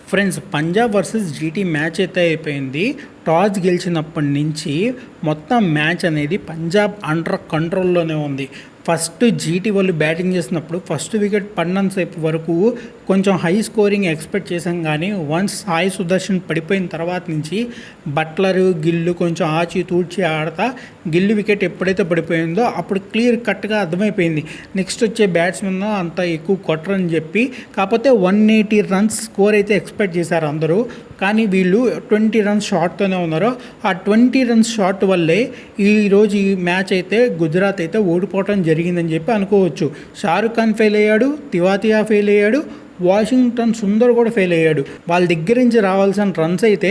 Friends, Punjab versus GT match అయితే అయిపోయింది. Toss గెలిచినప్పటి నుంచి మొత్తం మ్యాచ్ అనేది పంజాబ్ అండర్ కంట్రోల్లోనే ఉంది. ఫస్ట్ జీటీ వాళ్ళు బ్యాటింగ్ చేసినప్పుడు ఫస్ట్ వికెట్ పడినంతసేపు వరకు కొంచెం హై స్కోరింగ్ ఎక్స్పెక్ట్ చేసాం, కానీ వన్స్ సాయి సుదర్శన్ పడిపోయిన తర్వాత నుంచి బట్లరు గిల్లు కొంచెం ఆచి తూడ్చి ఆడతా గిల్లు వికెట్ ఎప్పుడైతే పడిపోయిందో అప్పుడు క్లియర్ కట్గా అర్థమైపోయింది నెక్స్ట్ వచ్చే బ్యాట్స్మెన్ అంత ఎక్కువ కొట్టరని చెప్పి. కాకపోతే 180 రన్స్ స్కోర్ అయితే ఎక్స్పెక్ట్ చేశారు అందరూ, కానీ వీళ్ళు 20 రన్స్ షార్ట్తోనే ఉన్నారు. ఆ 20 రన్స్ షార్ట్ వల్లే ఈరోజు ఈ మ్యాచ్ అయితే గుజరాత్ అయితే ఓడిపోవటం జరిగిందని చెప్పి అనుకోవచ్చు. షారుఖ్ ఖాన్ ఫెయిల్ అయ్యాడు, తివాతియా ఫెయిల్ అయ్యాడు, వాషింగ్టన్ సుందర్ కూడా ఫెయిల్ అయ్యాడు. వాళ్ళ దగ్గర నుంచి రావాల్సిన రన్స్ అయితే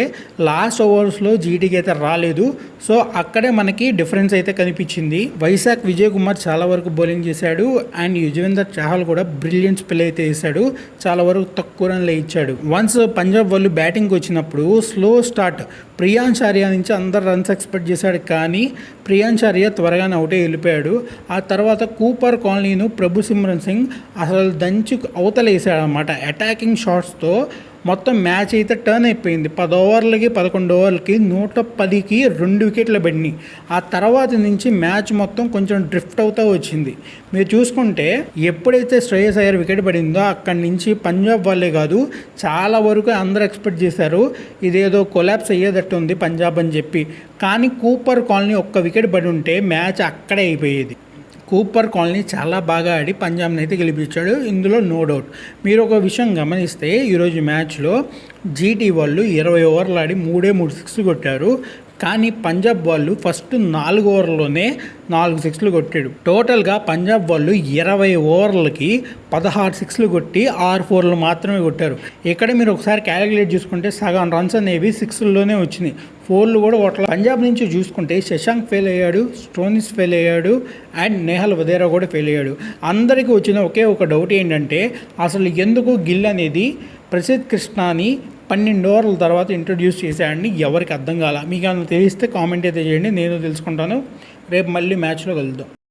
లాస్ట్ ఓవర్స్లో జీటీకి అయితే రాలేదు. సో అక్కడే మనకి డిఫరెన్స్ అయితే కనిపించింది. వైశాఖ్ విజయ్ కుమార్ చాలా వరకు బౌలింగ్ చేశాడు అండ్ యుజ్వేందర్ చాహల్ కూడా బ్రిలియంట్ స్పెల్ అయితే వేశాడు, చాలా వరకు తక్కువ రన్లు ఇచ్చాడు. వన్స్ పంజాబ్ వాళ్ళు బ్యాటింగ్కి వచ్చినప్పుడు స్లో స్టార్ట్ ప్రియాంశ్ ఆర్యా నుంచి అందరు రన్స్ ఎక్స్పెక్ట్ చేశాడు, కానీ ప్రియాంశ్ ఆర్యా త్వరగానే అవుటే వెళ్ళిపోయాడు. ఆ తర్వాత కూపర్ కాలనీను ప్రభు సిమ్రన్ సింగ్ అసలు దంచి అవతలేసాడు అన్నమాట. అటాకింగ్ షాట్స్తో మొత్తం మ్యాచ్ అయితే టర్న్ అయిపోయింది. 10 ఓవర్లకి 11 ఓవర్లకి 110కి 2 వికెట్లు పడినాయి. ఆ తర్వాత నుంచి మ్యాచ్ మొత్తం కొంచెం డ్రిఫ్ట్ అవుతూ వచ్చింది. మీరు చూసుకుంటే ఎప్పుడైతే శ్రేయస్ అయ్యర్ వికెట్ పడిందో అక్కడి నుంచి పంజాబ్ వాళ్ళే కాదు చాలా వరకు అందరూ ఎక్స్పెక్ట్ చేశారు ఇదేదో కొలాప్స్ అయ్యేటట్టు ఉంది పంజాబ్ అని చెప్పి. కానీ కూపర్ కాలనీ ఒక్క వికెట్ పడి ఉంటే మ్యాచ్ అక్కడే అయిపోయేది. కూపర్ కాలనీ చాలా బాగా ఆడి పంజాబ్ని అయితే గెలిపించాడు, ఇందులో నో డౌట్. మీరు ఒక విషయం గమనిస్తే ఈరోజు మ్యాచ్లో జీటీ వాళ్ళు 20 ఓవర్లు ఆడి 3 సిక్స్లు కొట్టారు, కానీ పంజాబ్ వాళ్ళు ఫస్ట్ 4 ఓవర్లోనే 4 సిక్స్లు కొట్టాడు. టోటల్గా పంజాబ్ వాళ్ళు 20 ఓవర్లకి 16 సిక్స్లు కొట్టి 6 4లు మాత్రమే కొట్టారు. ఇక్కడ మీరు ఒకసారి క్యాలిక్యులేట్ చేసుకుంటే సగం రన్స్ అనేవి సిక్స్లోనే వచ్చినాయి, 4లు కూడా కొట్టాలి. పంజాబ్ నుంచి చూసుకుంటే శశాంక్ ఫెయిల్ అయ్యాడు, స్టోనిస్ ఫెయిల్ అయ్యాడు అండ్ నేహల్ వదేరా కూడా ఫెయిల్ అయ్యాడు. అందరికీ వచ్చిన ఒకే ఒక డౌట్ ఏంటంటే అసలు ఎందుకు గిల్ అనేది ప్రసిద్ధ్ కృష్ణాని 12 ఓవర్ల తర్వాత ఇంట్రడ్యూస్ చేశాడని ఎవరికి అర్థం కాల. మీకు ఏమైనా తెలిస్తే కామెంట్ అయితే చేయండి, నేను తెలుసుకుంటాను. రేపు మళ్ళీ మ్యాచ్లో కలుద్దాం.